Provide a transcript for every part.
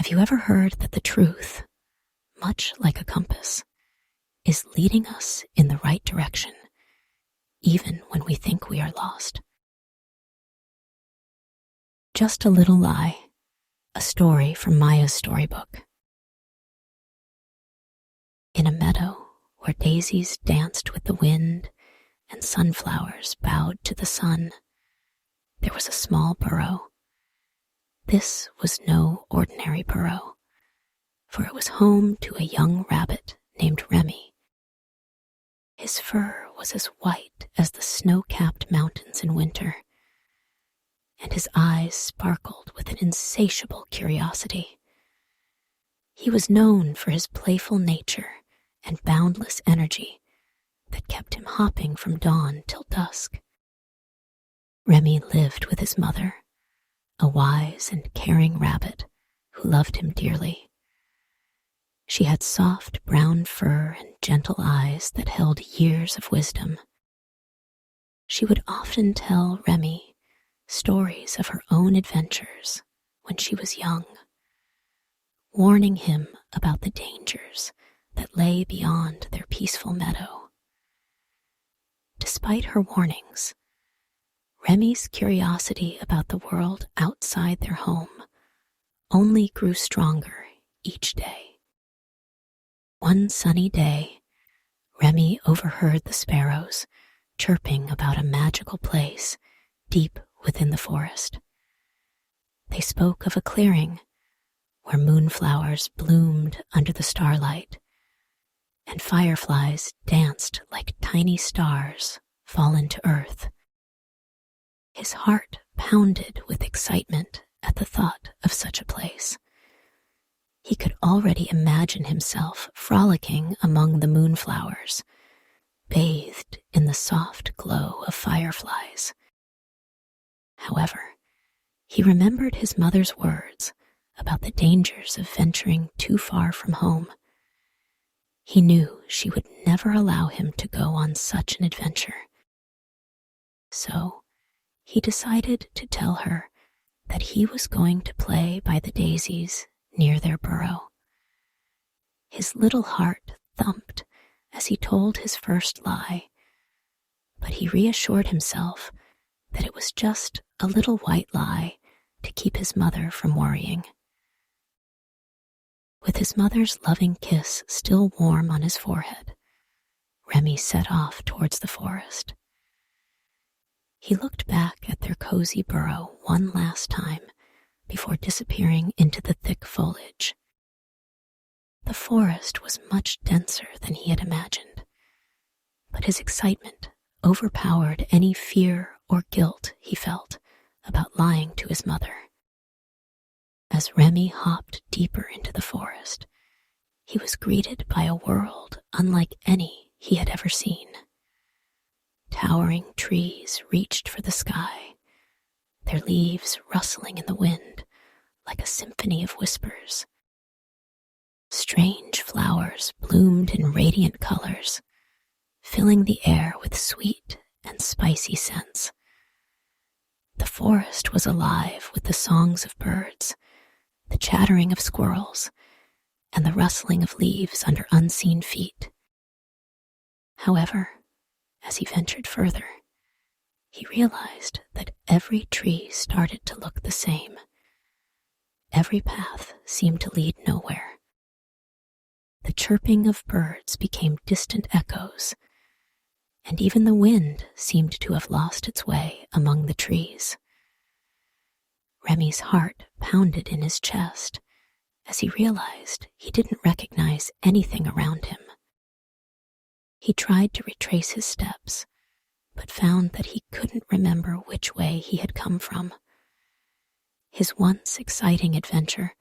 Have you ever heard that the truth, much like a compass, is leading us in the right direction, even when we think we are lost? Just a Little Lie, a story from Maia's Storybook. In a meadow where daisies danced with the wind and sunflowers bowed to the sun, there was a small burrow. This was no ordinary burrow, for it was home to a young rabbit named Remy. His fur was as white as the snow-capped mountains in winter, and his eyes sparkled with an insatiable curiosity. He was known for his playful nature and boundless energy that kept him hopping from dawn till dusk. Remy lived with his mother, a wise and caring rabbit who loved him dearly. She had soft brown fur and gentle eyes that held years of wisdom. She would often tell Remy stories of her own adventures when she was young, warning him about the dangers that lay beyond their peaceful meadow. Despite her warnings, Remy's curiosity about the world outside their home only grew stronger each day. One sunny day, Remy overheard the sparrows chirping about a magical place deep within the forest. They spoke of a clearing where moonflowers bloomed under the starlight and fireflies danced like tiny stars fallen to earth. His heart pounded with excitement at the thought of such a place. He could already imagine himself frolicking among the moonflowers, bathed in the soft glow of fireflies. However, he remembered his mother's words about the dangers of venturing too far from home. He knew she would never allow him to go on such an adventure. So, he decided to tell her that he was going to play by the daisies near their burrow. His little heart thumped as he told his first lie, but he reassured himself that it was just a little white lie to keep his mother from worrying. With his mother's loving kiss still warm on his forehead, Remy set off towards the forest. He looked back at their cozy burrow one last time before disappearing into the thick foliage. The forest was much denser than he had imagined, but his excitement overpowered any fear or guilt he felt about lying to his mother. As Remy hopped deeper into the forest, he was greeted by a world unlike any he had ever seen. Towering trees reached for the sky, their leaves rustling in the wind like a symphony of whispers. Strange flowers bloomed in radiant colors, filling the air with sweet and spicy scents. The forest was alive with the songs of birds, the chattering of squirrels, and the rustling of leaves under unseen feet. However, as he ventured further, he realized that every tree started to look the same. Every path seemed to lead nowhere. The chirping of birds became distant echoes, and even the wind seemed to have lost its way among the trees. Remy's heart pounded in his chest as he realized he didn't recognize anything around him. He tried to retrace his steps, but found that he couldn't remember which way he had come from. His once exciting adventure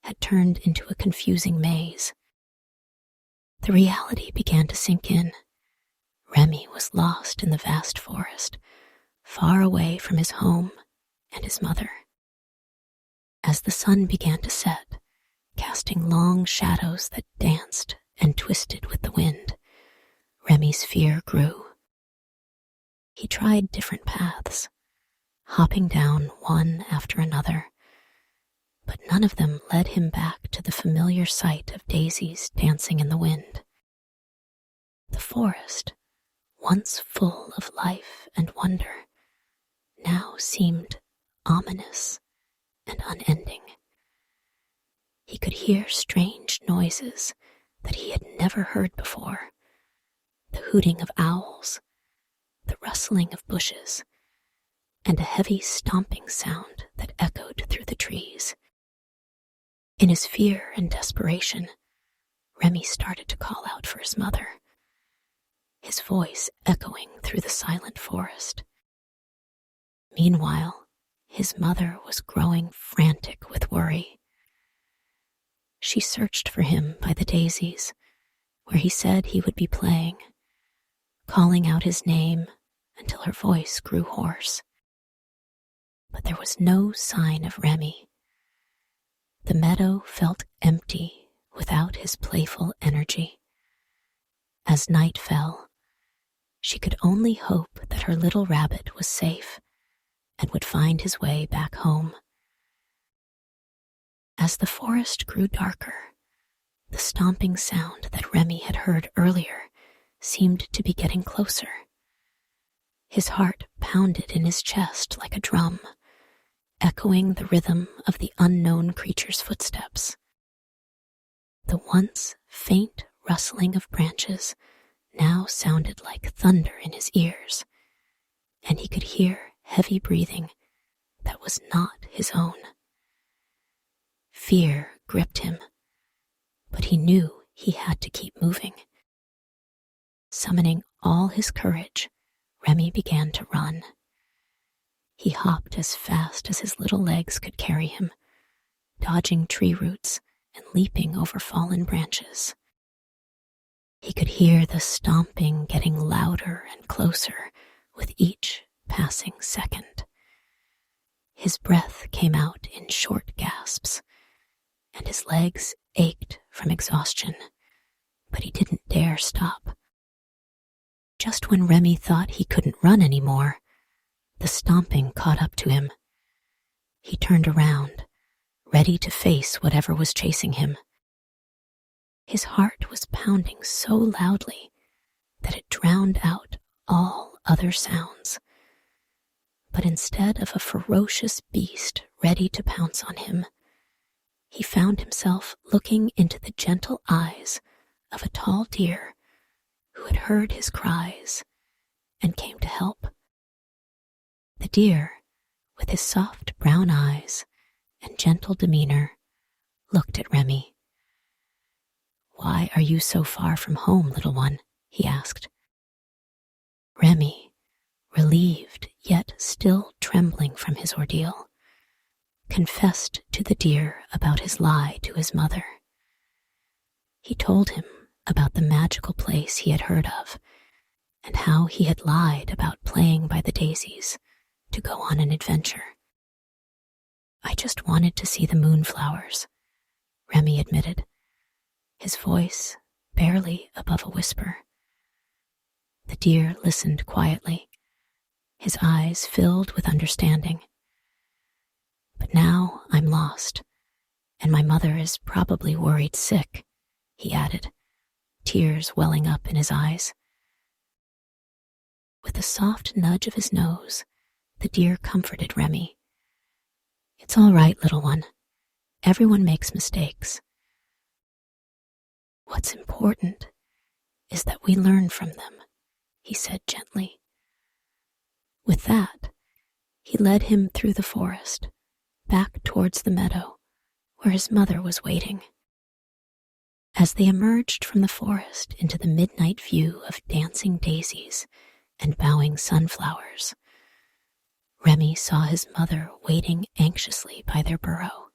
had turned into a confusing maze. The reality began to sink in. Remy was lost in the vast forest, far away from his home and his mother. As the sun began to set, casting long shadows that danced and twisted with the wind, Remy's fear grew. He tried different paths, hopping down one after another, but none of them led him back to the familiar sight of daisies dancing in the wind. The forest, once full of life and wonder, now seemed ominous and unending. He could hear strange noises that he had never heard before, the hooting of owls, the rustling of bushes, and a heavy stomping sound that echoed through the trees. In his fear and desperation, Remy started to call out for his mother, his voice echoing through the silent forest. Meanwhile, his mother was growing frantic with worry. She searched for him by the daisies, where he said he would be playing, calling out his name until her voice grew hoarse. But there was no sign of Remy. The meadow felt empty without his playful energy. As night fell, she could only hope that her little rabbit was safe and would find his way back home. As the forest grew darker, the stomping sound that Remy had heard earlier seemed to be getting closer. His heart pounded in his chest like a drum, echoing the rhythm of the unknown creature's footsteps. The once faint rustling of branches now sounded like thunder in his ears, and he could hear heavy breathing that was not his own. Fear gripped him, but he knew he had to keep moving. Summoning all his courage, Remy began to run. He hopped as fast as his little legs could carry him, dodging tree roots and leaping over fallen branches. He could hear the stomping getting louder and closer with each passing second. His breath came out in short gasps, and his legs ached from exhaustion, but he didn't dare stop. Just when Remy thought he couldn't run anymore, the stomping caught up to him. He turned around, ready to face whatever was chasing him. His heart was pounding so loudly that it drowned out all other sounds. But instead of a ferocious beast ready to pounce on him, he found himself looking into the gentle eyes of a tall deer who had heard his cries and came to help. The deer, with his soft brown eyes and gentle demeanor, looked at Remy. "Why are you so far from home, little one?" he asked. Remy, relieved yet still trembling from his ordeal, confessed to the deer about his lie to his mother. He told him about the magical place he had heard of and how he had lied about playing by the daisies to go on an adventure. "I just wanted to see the moonflowers," Remy admitted, his voice barely above a whisper. The deer listened quietly, his eyes filled with understanding. "But now I'm lost, and my mother is probably worried sick," he added, tears welling up in his eyes. With a soft nudge of his nose, the deer comforted Remy. "It's all right, little one. Everyone makes mistakes. What's important is that we learn from them," he said gently. With that, he led him through the forest, back towards the meadow, where his mother was waiting. As they emerged from the forest into the midnight view of dancing daisies and bowing sunflowers, Remy saw his mother waiting anxiously by their burrow.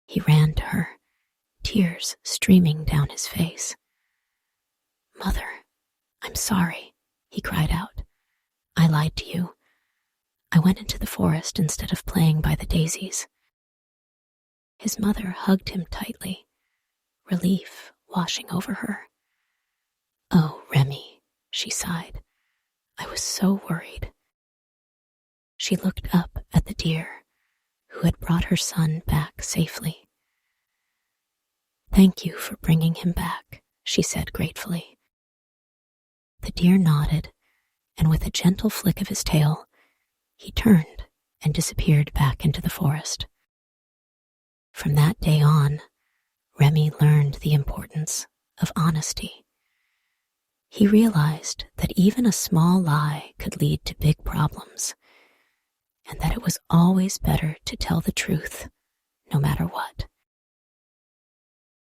He ran to her, tears streaming down his face. "Mother, I'm sorry," he cried out. "I lied to you. I went into the forest instead of playing by the daisies." His mother hugged him tightly, relief washing over her. "Oh, Remy," she sighed. "I was so worried." She looked up at the deer, who had brought her son back safely. "Thank you for bringing him back," she said gratefully. The deer nodded, and with a gentle flick of his tail, he turned and disappeared back into the forest. From that day on, Remy learned the importance of honesty. He realized that even a small lie could lead to big problems, and that it was always better to tell the truth, no matter what.